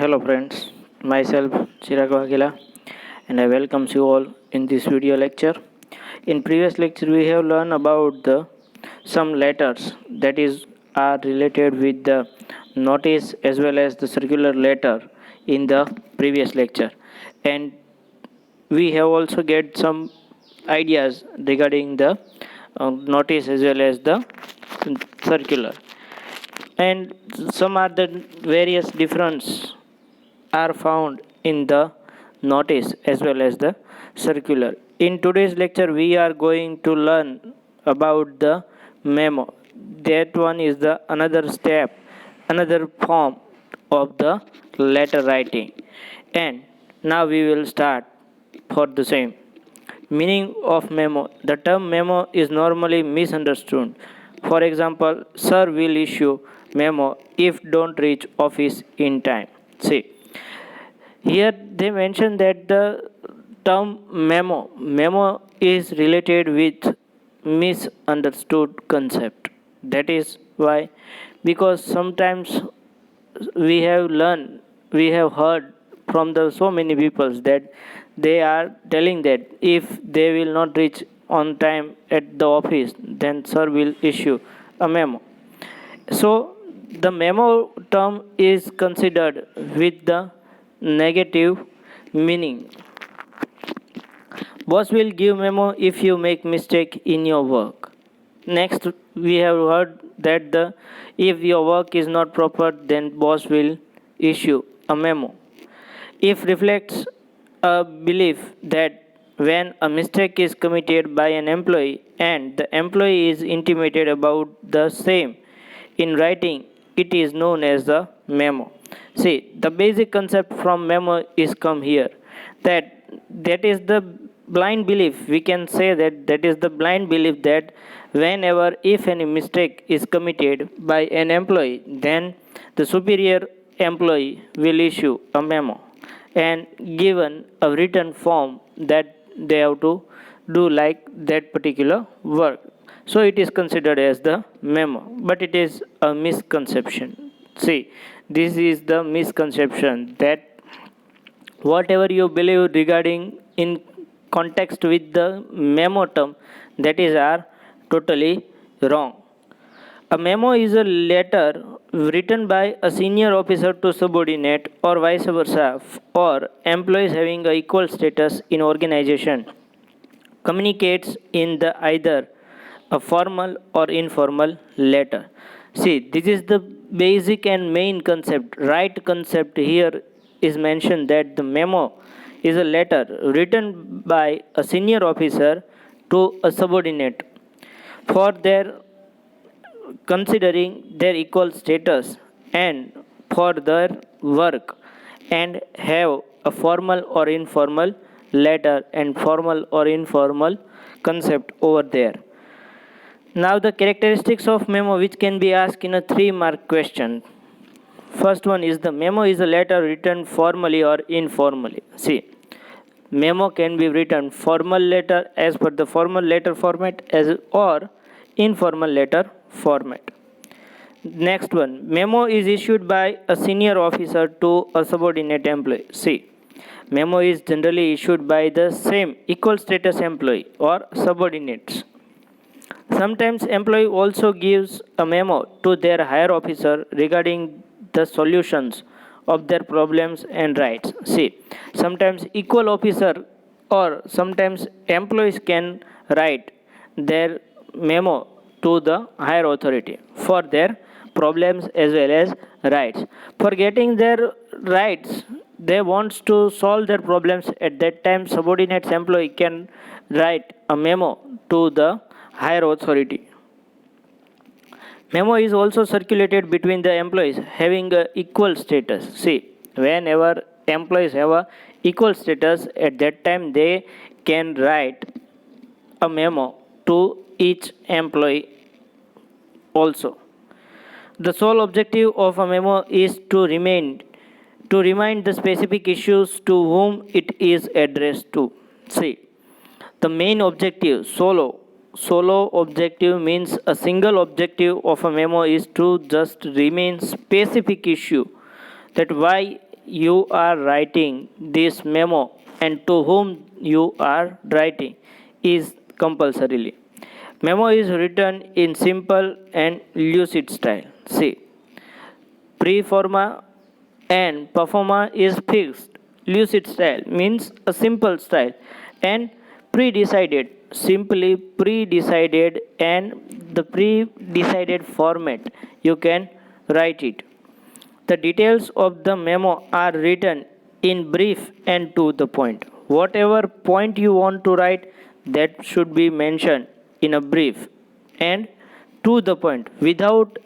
Hello friends, myself Chirag Wagila and I welcome you all in this video lecture. In previous lecture we have learned about the some letters that is are related with the notice as well as the circular letter in the previous lecture, and we have also get some ideas regarding the notice as well as the circular, and some are the various difference are found in the notice as well as the circular. In today's lecture, we are going to learn about the memo. That one is the another step, another form of the letter writing. And now we will start for the same. Meaning of memo. The term memo is normally misunderstood. For example, sir will issue memo if don't reach office in time. See, here they mention that the term memo is related with misunderstood concept. That is why, because sometimes we have learned, we have heard from the so many people that they are telling that if they will not reach on time at the office, then sir will issue a memo. So the memo term is considered with the negative meaning. Boss will give memo if you make mistake in your work. Next, we have heard that the if your work is not proper, then boss will issue a memo. If reflects a belief that when a mistake is committed by an employee and the employee is intimated about the same in writing, it is known as the memo. See, the basic concept from memo is come here, that is the blind belief. We can say that is the blind belief that whenever if any mistake is committed by an employee, then the superior employee will issue a memo and given a written form that they have to do like that particular work. So it is considered as the memo, but it is a misconception. See, this is the misconception that whatever you believe regarding in context with the memo term, that is are totally wrong. A memo is a letter written by a senior officer to subordinate or vice versa, or employees having a equal status in organization communicates in the either a formal or informal letter. See, this is the basic and main concept. Right concept here is mentioned that the memo is a letter written by a senior officer to a subordinate for their considering their equal status and for their work, and have a formal or informal letter and formal or informal concept over there. Now the characteristics of memo which can be asked in a 3-mark question. First one is the memo is a letter written formally or informally. See, memo can be written formal letter as per the formal letter format as or informal letter format. Next one, memo is issued by a senior officer to a subordinate employee. See, memo is generally issued by the same equal status employee or subordinates. Sometimes employee also gives a memo to their higher officer regarding the solutions of their problems and rights. See, sometimes equal officer or sometimes employees can write their memo to the higher authority for their problems as well as rights. For getting their rights, they wants to solve their problems. At that time, subordinate employee can write a memo to the higher authority. Memo is also circulated between the employees having a equal status. See, whenever employees have a equal status, at that time they can write a memo to each employee also. The sole objective of a memo is to remind the specific issues to whom it is addressed to. See, the main objective, solo objective means a single objective of a memo is to just remain specific issue, that why you are writing this memo and to whom you are writing is compulsorily. Memo is written in simple and lucid style. See, preforma and performa is fixed. Lucid style means a simple style, and pre-decided simply pre-decided, and the pre-decided format you can write it. The details of the memo are written in brief and to the point. Whatever point you want to write, that should be mentioned in a brief and to the point without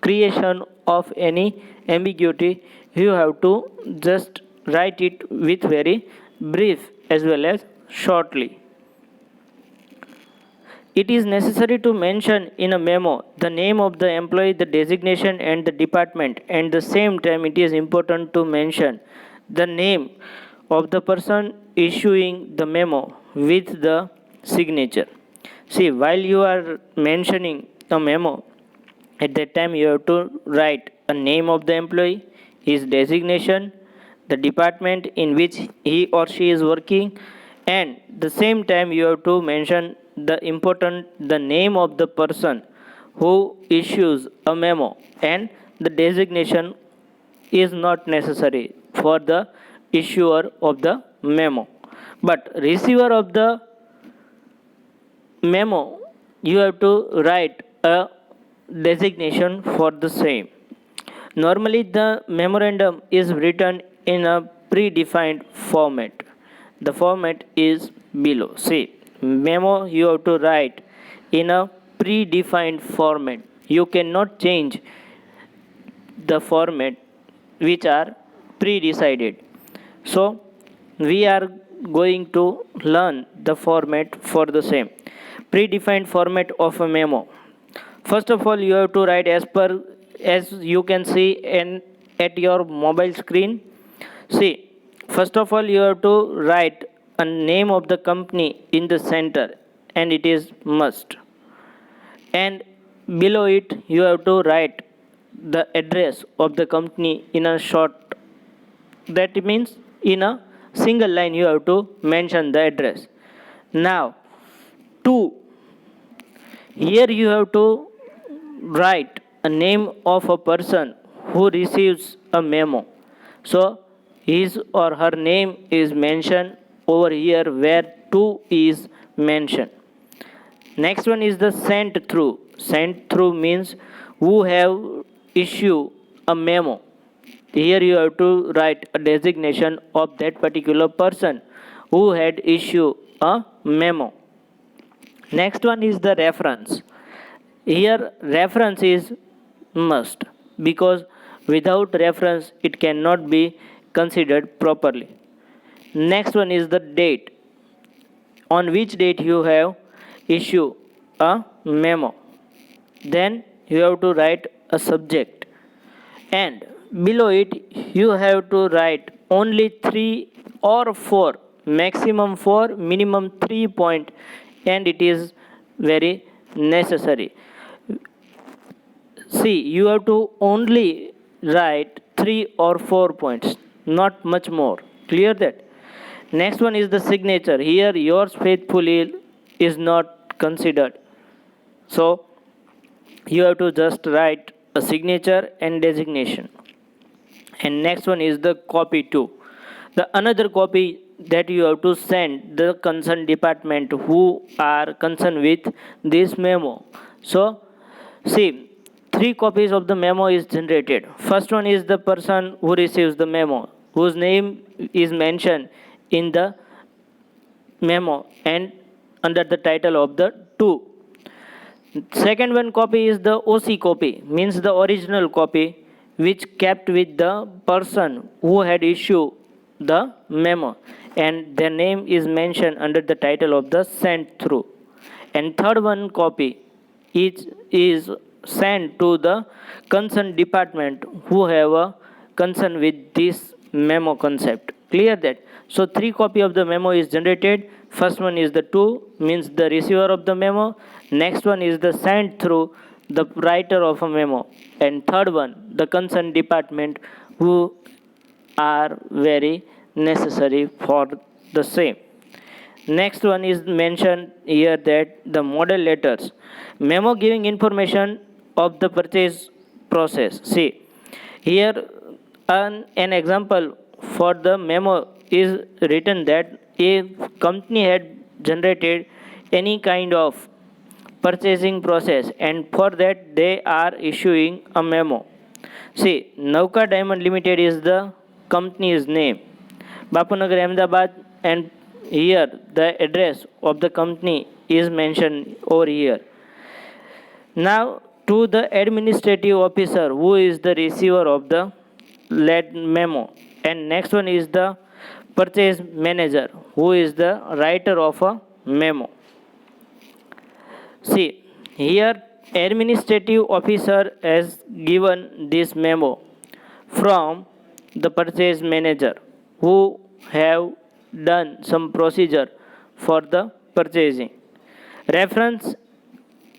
creation of any ambiguity. You have to just write it with very brief as well as shortly. It is necessary to mention in a memo the name of the employee, the designation, and the department. At the same time, it is important to mention the name of the person issuing the memo with the signature. See, while you are mentioning a memo, at that time you have to write a name of the employee, his designation, the department in which he or she is working, and the same time you have to mention the name of the person who issues a memo, and the designation is not necessary for the issuer of the memo, but receiver of the memo you have to write a designation for the same. Normally the memorandum is written in a predefined format. The format is below. See, memo you have to write in a predefined format. You cannot change the format which are pre-decided. So we are going to learn the format for the same. Predefined format of a memo. First of all, you have to write as you can see at your mobile screen. See, first of all, you have to write a name of the company in the center, and it is must. And below it, you have to write the address of the company in a short. That means in a single line, you have to mention the address. Now, two. Here you have to write a name of a person who receives a memo. So his or her name is mentioned over here where to is mentioned. Next one is the sent through. Sent through means who have issued a memo. Here you have to write a designation of that particular person who had issued a memo. Next one is the reference. Here reference is must, because without reference it cannot be considered properly. Next one is the date. On which date you have issued a memo. Then you have to write a subject, and below it you have to write only 3 or 4, maximum 4, minimum 3 point, and it is very necessary. See, you have to only write 3 or 4 points, not much more. Clear that? Next one is the signature. Here yours faithfully is not considered. So you have to just write a signature and designation. And next one is the copy too. The another copy that you have to send the concerned department who are concerned with this memo. So see, 3 copies of the memo is generated. First one is the person who receives the memo, whose name is mentioned in the memo and under the title of the to. Second one copy is the OC copy, means the original copy which kept with the person who had issued the memo, and their name is mentioned under the title of the sent through. And third one copy is sent to the concerned department who have a concern with this memo concept. Clear that? So 3 copy of the memo is generated. First one is the to, means the receiver of the memo. Next one is the sent through, the writer of a memo. And third one, the concerned department who are very necessary for the same. Next one is mentioned here that the model letters. Memo giving information of the purchase process. See, here an example for the memo is written that a company had generated any kind of purchasing process and for that they are issuing a memo. See, Nauka Diamond Limited is the company's name. Bapunagar Ahmedabad, and here the address of the company is mentioned over here. Now to the administrative officer who is the receiver of the lead memo, and next one is the purchase manager who is the writer of a memo. See, here administrative officer has given this memo from the purchase manager who have done some procedure for the purchasing. Reference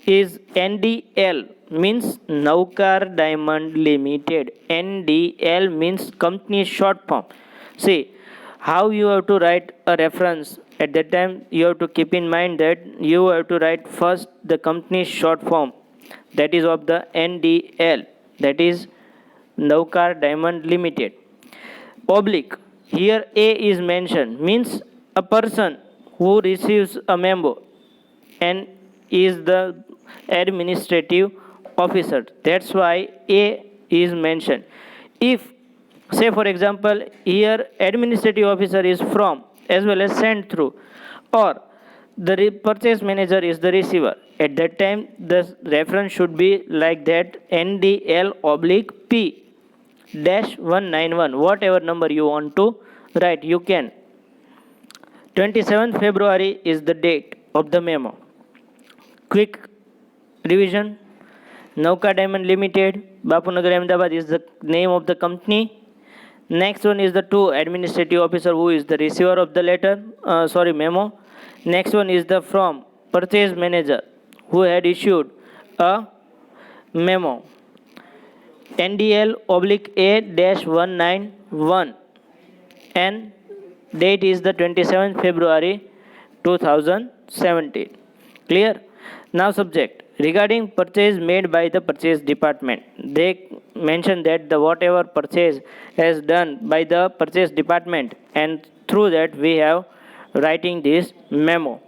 is NDL means Naukar Diamond Limited. NDL means company short form. See how you have to write a reference. At that time you have to keep in mind that you have to write first the company short form, that is of the NDL, that is Naukar Diamond Limited. Oblique, here A is mentioned means a person who receives a memo and is the administrative officer. That's why A is mentioned. If, say for example, here administrative officer is from as well as sent through, or the purchase manager is the receiver, at that time the reference should be like that: NDL oblique P dash 191, whatever number you want to write you can. 27th February is the date of the memo. Quick revision: Nauka Diamond Limited, Bapunagar Ahmedabad is the name of the company. Next one is the two administrative officer who is the receiver of the memo. Next one is the from purchase manager who had issued a memo. NDL oblique A dash 191 and date is the 27th February 2017. Clear? Now subject. Regarding purchase made by the purchase department, they mention that the whatever purchase has done by the purchase department, and through that we have writing this memo.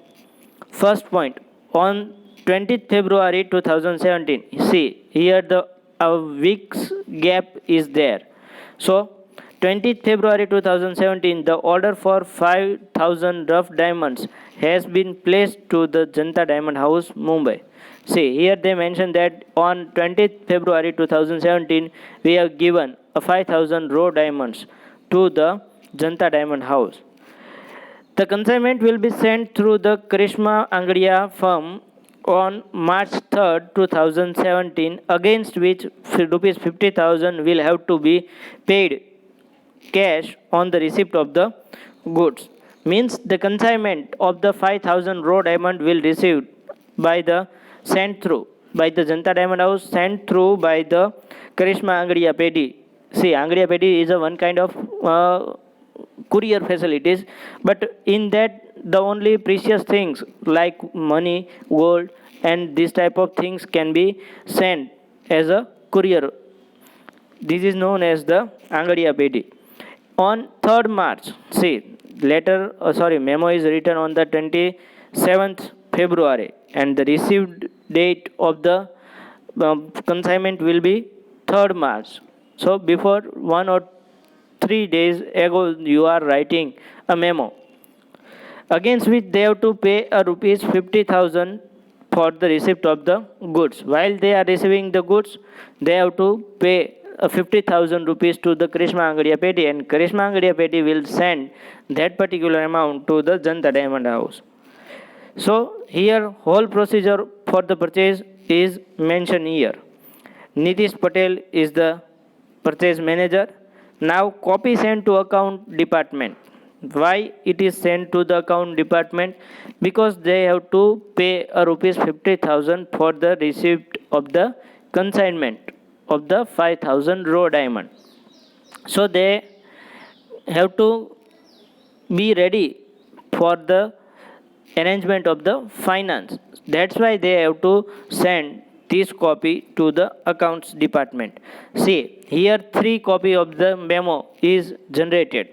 First point, on 20th February 2017, see here the a week's gap is there. So 20th February 2017, the order for 5,000 rough diamonds has been placed to the Janta Diamond House, Mumbai. See, here they mention that on 20th February 2017, we have given a 5,000 raw diamonds to the Janta Diamond House. The consignment will be sent through the Karishma Angadia firm on March 3rd, 2017, against which rupees 50,000 will have to be paid cash on the receipt of the goods. Means the consignment of the 5,000 raw diamond will received by the sent through by the Janta Diamond House, sent through by the Karishma Angadia Pedi. See, Angadia Pedi is a one kind of courier facilities, but in that the only precious things like money, gold, and this type of things can be sent as a courier. This is known as the Angadia Pedi. On 3rd March, see, memo is written on the 27th February, and the received date of the consignment will be 3rd March. So before 1 or 3 days ago, you are writing a memo, against which they have to pay a rupees 50,000 for the receipt of the goods. While they are receiving the goods, they have to pay 50,000 rupees to the Karishma Angadia Pedi, and Karishma Angadia Pedi will send that particular amount to the Janta Diamond House. So here whole procedure for the purchase is mentioned here. Nitish Patel is the purchase manager. Now copy sent to account department. Why it is sent to the account department? Because they have to pay a rupees 50,000 for the receipt of the consignment of the 5,000 raw diamond. So they have to be ready for the arrangement of the finance. That's why they have to send this copy to the accounts department. See, here 3 copy of the memo is generated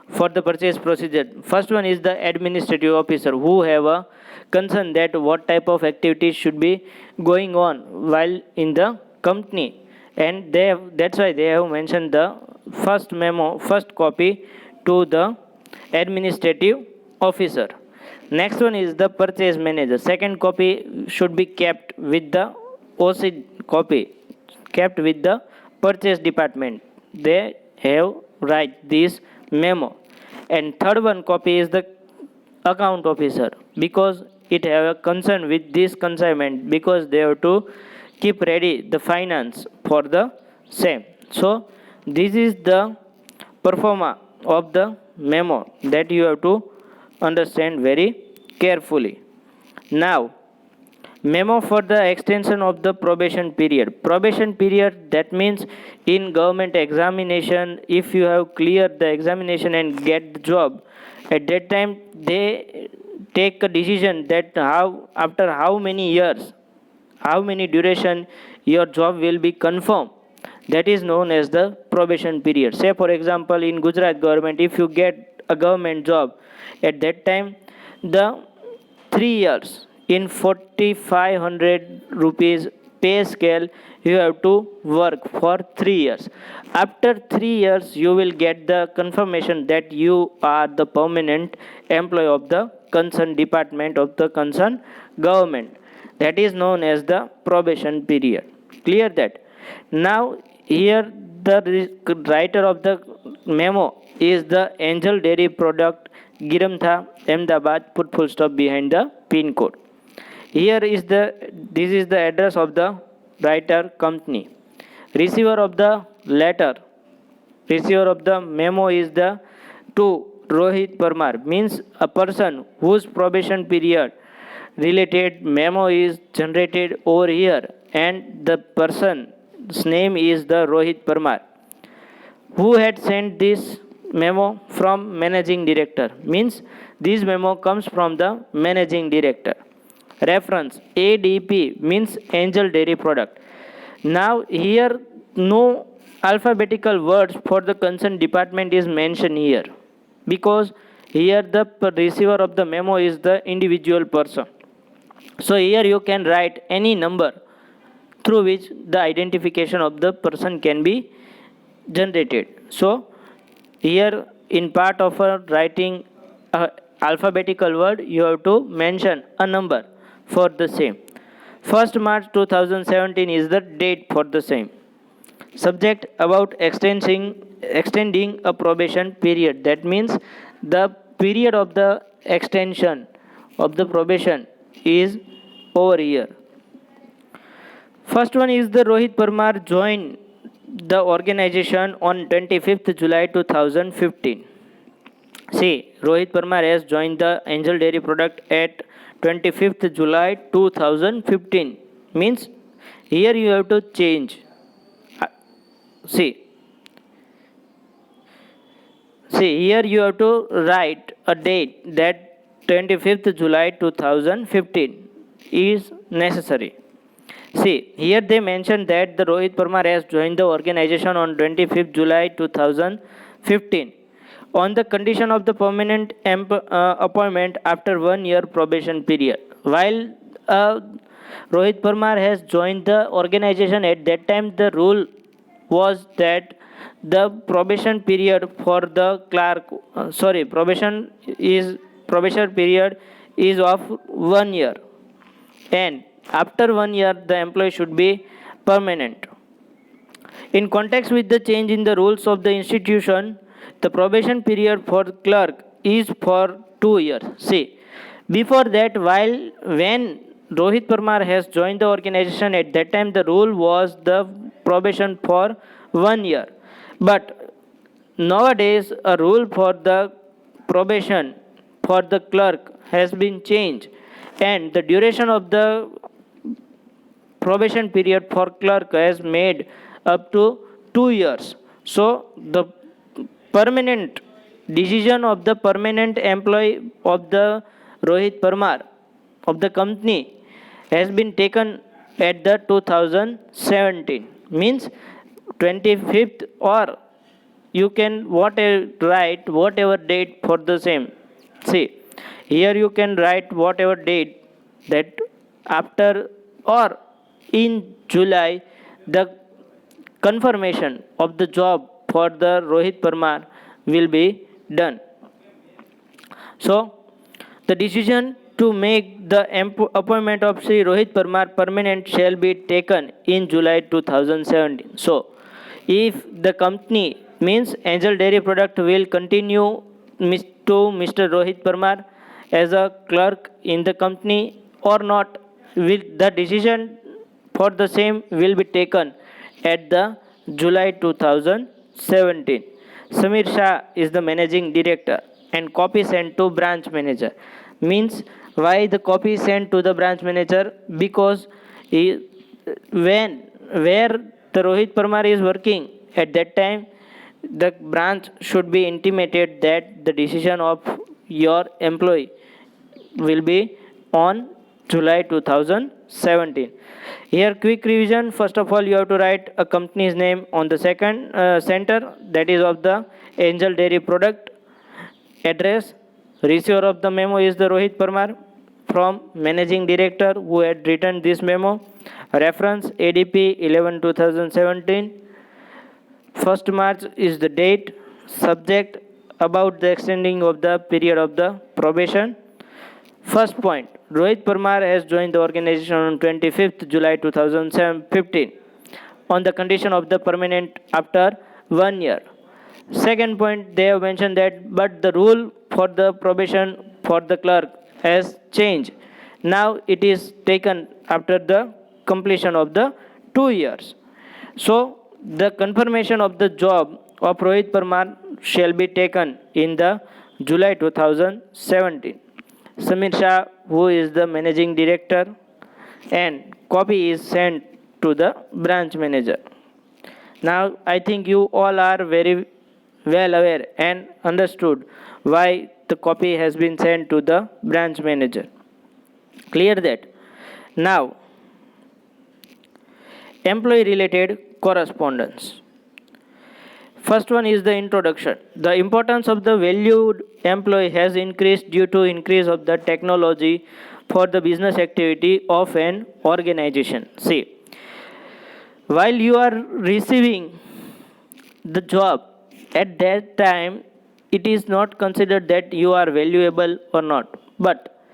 for the purchase procedure. First one is the administrative officer who have a concern that what type of activities should be going on while in the company, and that's why they have mentioned the first copy to the administrative officer. Next one is the purchase manager. Second copy should be kept with the OC copy, kept with the purchase department. They have write this memo. And third one copy is the account officer, because it have a concern with this consignment, because they have to keep ready the finance for the same. So this is the performa of the memo that you have to understand very carefully. Now, memo for the extension of the probation period. Probation period, that means in government examination, if you have cleared the examination and get the job, at that time they take a decision that how after how many years, how many duration your job will be confirmed. That is known as the probation period. Say for example, in Gujarat government, if you get a government job, at that time the 3 years in 4500 rupees pay scale, you have to work for 3 years. After 3 years you will get the confirmation that you are the permanent employee of the concerned department of the concerned government. That is known as the probation period. Clear that? Now here the writer of the memo is the Angel Dairy Product, Giramtha, Ahmedabad, put full stop behind the pin code. Here is this is the address of the writer company. Receiver of the letter, receiver of the memo is the to Rohit Parmar, means a person whose probation period related memo is generated over here, and the person's name is the Rohit Parmar. Who had sent this memo? From managing director, means this memo comes from the managing director. Reference ADP means Angel Dairy Product. Now here no alphabetical words for the concerned department is mentioned here, because here the receiver of the memo is the individual person. So here you can write any number through which the identification of the person can be generated. So here in part of writing a alphabetical word, you have to mention a number for the same. 1st March 2017 is the date for the same. Subject about extending a probation period. That means the period of the extension of the probation is over here. First one is the Rohit Parmar joined the organization on 25th July 2015. See, Rohit Parmar has joined the Angel Dairy Product at 25th July 2015. Means here you have to change. See, here you have to write a date that 25th July 2015 is necessary. See, here they mentioned that the Rohit Parmar has joined the organization on 25th July 2015 on the condition of the permanent appointment after 1 year probation period. While Rohit Parmar has joined the organization, at that time the rule was that the probation period for the clerk, probation period is of 1 year, and after 1 year the employee should be permanent. In context with the change in the rules of the institution, the probation period for clerk is for 2 years. See, before that, when Rohit Parmar has joined the organization, at that time the rule was the probation for 1 year. But nowadays a rule for the probation for the clerk has been changed, and the duration of the probation period for clerk has made up to 2 years. So the permanent decision of the permanent employee of the Rohit Parmar of the company has been taken at the 2017, means 25th, or you can write whatever date for the same. See, here you can write whatever date that after or in July the confirmation of the job for the Rohit Parmar will be done. So, the decision to make the appointment of Sri Rohit Parmar permanent shall be taken in July 2017. So, if the company means Angel Dairy Product will continue to Mr. Rohit Parmar as a clerk in the company or not, will the decision for the same will be taken at the July 2017. Samir Shah is the managing director and copy sent to branch manager. Means why the copy sent to the branch manager? Because when where the Rohit Parmar is working at that time, the branch should be intimated that the decision of your employee will be on July 2017. Here, quick revision. First of all, you have to write a company's name on the second center, that is of the Angel Dairy Product. Address, receiver of the memo is the Rohit Parmar from managing director who had written this memo. Reference ADP 11/2017. 1st March is the date. Subject about the extending of the period of the probation. First point, Rohit Parmar has joined the organization on 25th July 2015 on the condition of the permanent after 1 year. Second point, they have mentioned that but the rule for the probation for the clerk has changed. Now it is taken after the completion of the 2 years. So the confirmation of the job of Rohit Parmar shall be taken in the July 2017. Samir Shah, who is the managing director, and copy is sent to the branch manager. Now I think you all are very well aware and understood why the copy has been sent to the branch manager. Clear that? Now, employee related correspondence. First one is the introduction. The importance of the valued employee has increased due to increase of the technology for the business activity of an organization. See, while you are receiving the job at that time, it is not considered that you are valuable or not. But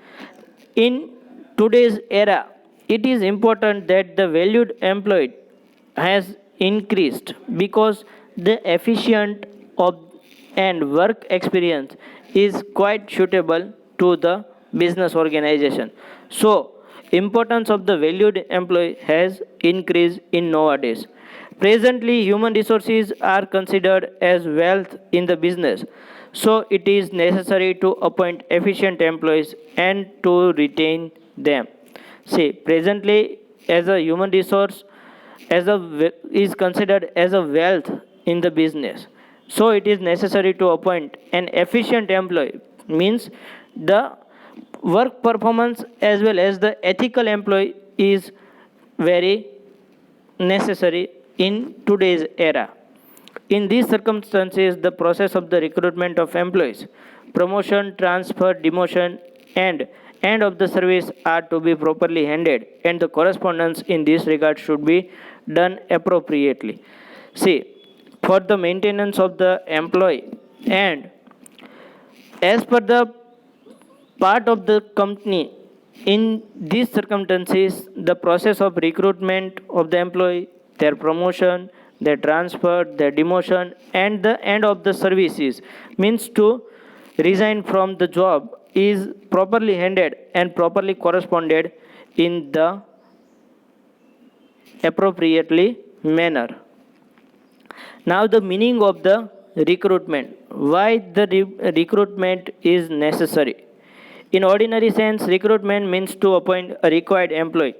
in today's era, it is important that the valued employee has increased because the efficient of and work experience is quite suitable to the business organization. So, importance of the valued employee has increased in nowadays. Presently, human resources are considered as wealth in the business. So, it is necessary to appoint efficient employees and to retain them. See, presently, as a human resource, is considered as a wealth in the business. So it is necessary to appoint an efficient employee, means the work performance as well as the ethical employee is very necessary in today's era. In these circumstances, the process of the recruitment of employees, promotion, transfer, demotion, and end of the service are to be properly handled, and the correspondence in this regard should be done appropriately. See, for the maintenance of the employee and as per the part of the company, in these circumstances, the process of recruitment of the employee, their promotion, their transfer, their demotion, and the end of the services means to resign from the job is properly handled and properly corresponded in the appropriately manner. Now the meaning of the recruitment. Why the recruitment is necessary? In ordinary sense, recruitment means to appoint a required employee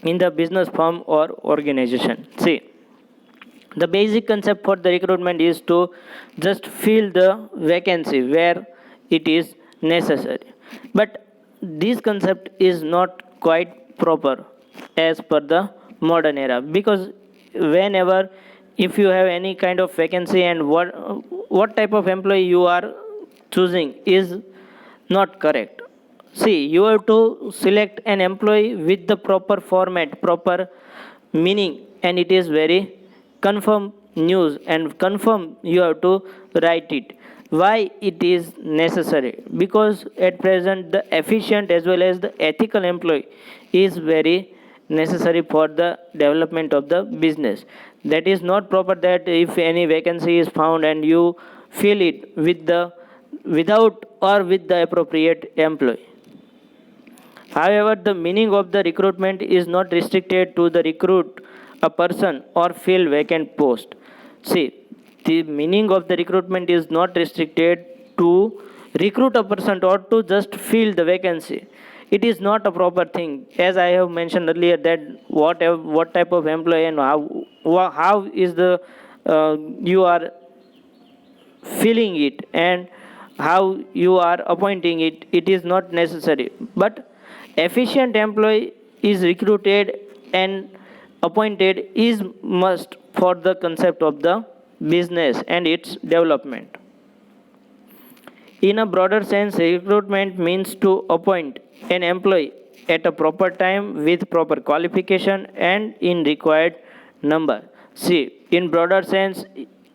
in the business firm or organization. See, The basic concept for the recruitment is to just fill the vacancy where it is necessary, but this concept is not quite proper as per the modern era, because whenever if you have any kind of vacancy and what type of employee you are choosing is not correct. See, you have to select an employee with the proper format, proper meaning, and it is very confirm news and confirm you have to write it. Why it is necessary? Because at present the efficient as well as the ethical employee is very necessary for the development of the business. That is not proper that if any vacancy is found and you fill it with the without or with the appropriate employee. However, the meaning of the recruitment is not restricted to the recruit a person or fill vacant post. See, the meaning of the recruitment is not restricted to recruit a person or to just fill the vacancy. It is not a proper thing. As I have mentioned earlier, that what type of employee and how is the you are filling it and how you are appointing it, it is not necessary, but efficient employee is recruited and appointed is must for the concept of the business and its development. In a broader sense, recruitment means to appoint an employee at a proper time with proper qualification and in required number. See, in broader sense,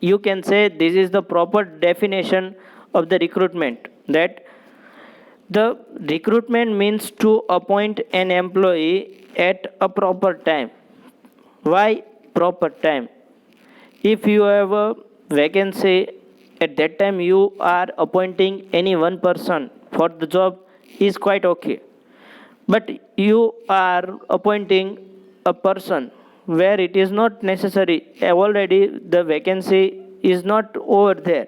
you can say this is the proper definition of the recruitment, that the recruitment means to appoint an employee at a proper time. Why proper time? If you have a vacancy, at that time you are appointing any one person for the job is quite okay, but you are appointing a person where it is not necessary, already the vacancy is not over there,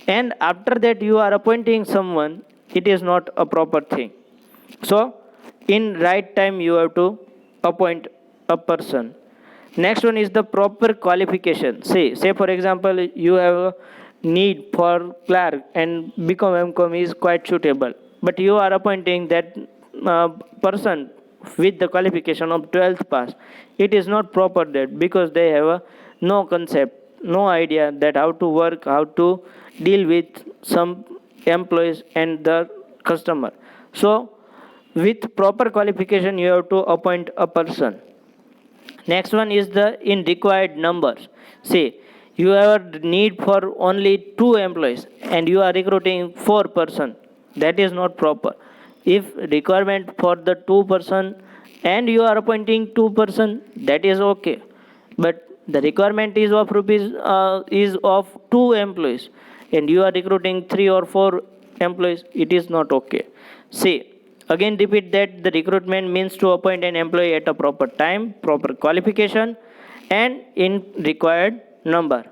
and after that you are appointing someone, it is not a proper thing. So in right time you have to appoint a person. Next one is the proper qualification. Say for example, you have a need for clerk and become MCOM is quite suitable, but you are appointing that person with the qualification of 12th pass. It is not proper that, because they have no concept, no idea that how to work, how to deal with some employees and the customer. So with proper qualification you have to appoint a person. Next one is the in required numbers. See, you have a need for only 2 employees and you are recruiting 4 person. That is not proper. If requirement for the 2 person and you are appointing 2 person, that is okay. But the requirement is of 2 employees and you are recruiting 3 or 4 employees. It is not okay. See, again repeat that the recruitment means to appoint an employee at a proper time, proper qualification, and in required number.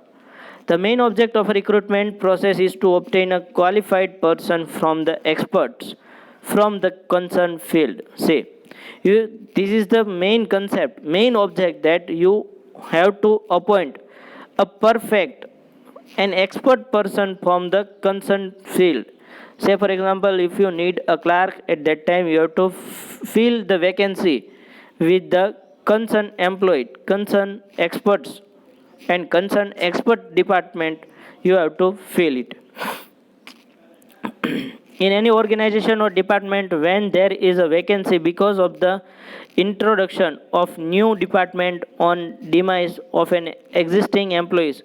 The main object of a recruitment process is to obtain a qualified person from the experts from the concerned field. See, this is the main concept, main object, that you have to appoint a perfect, an expert person from the concerned field. Say for example, if you need a clerk, at that time you have to fill the vacancy with the concerned employee, concerned experts, and concerned expert department. You have to fill it. In any organization or department, when there is a vacancy because of the introduction of new department on demise of an existing employees,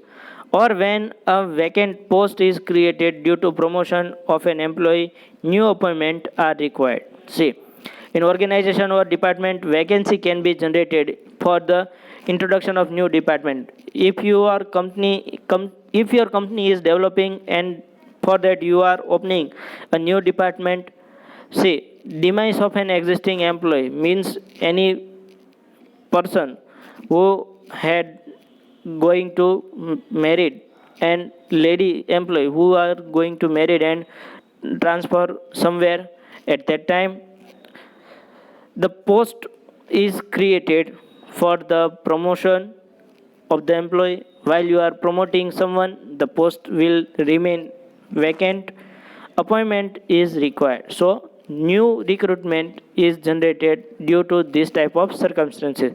or when a vacant post is created due to promotion of an employee, new appointment are required. See, in organization or department, vacancy can be generated for the introduction of new department. If your company is developing and for that you are opening a new department, see, demise of an existing employee means any person who had going to married and lady employee who are going to married and transfer somewhere, at that time the post is created for the promotion of the employee. While you are promoting someone, the post will remain vacant. Appointment is required. So, new recruitment is generated due to this type of circumstances.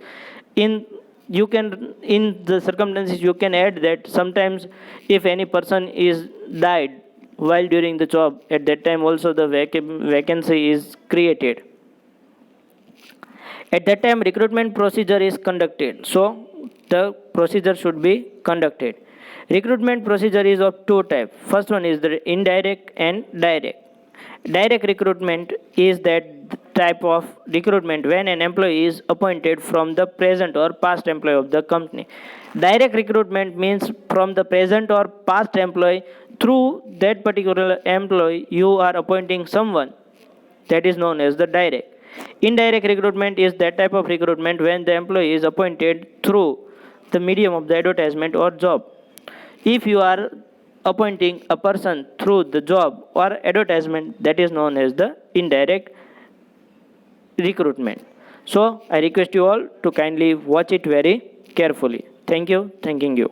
In in the circumstances you can add that sometimes if any person is died while during the job, at that time also the vacancy is created. At that time, recruitment procedure is conducted. So, the procedure should be conducted. Recruitment procedure is of two types. First one is the indirect and direct. Direct recruitment is that type of recruitment when an employee is appointed from the present or past employee of the company. Direct recruitment means from the present or past employee, through that particular employee you are appointing someone, that is known as the direct. Indirect recruitment is that type of recruitment when the employee is appointed through the medium of the advertisement or job. If you are appointing a person through the job or advertisement, that is known as the indirect recruitment. So I request you all to kindly watch it very carefully. Thank you. Thanking you.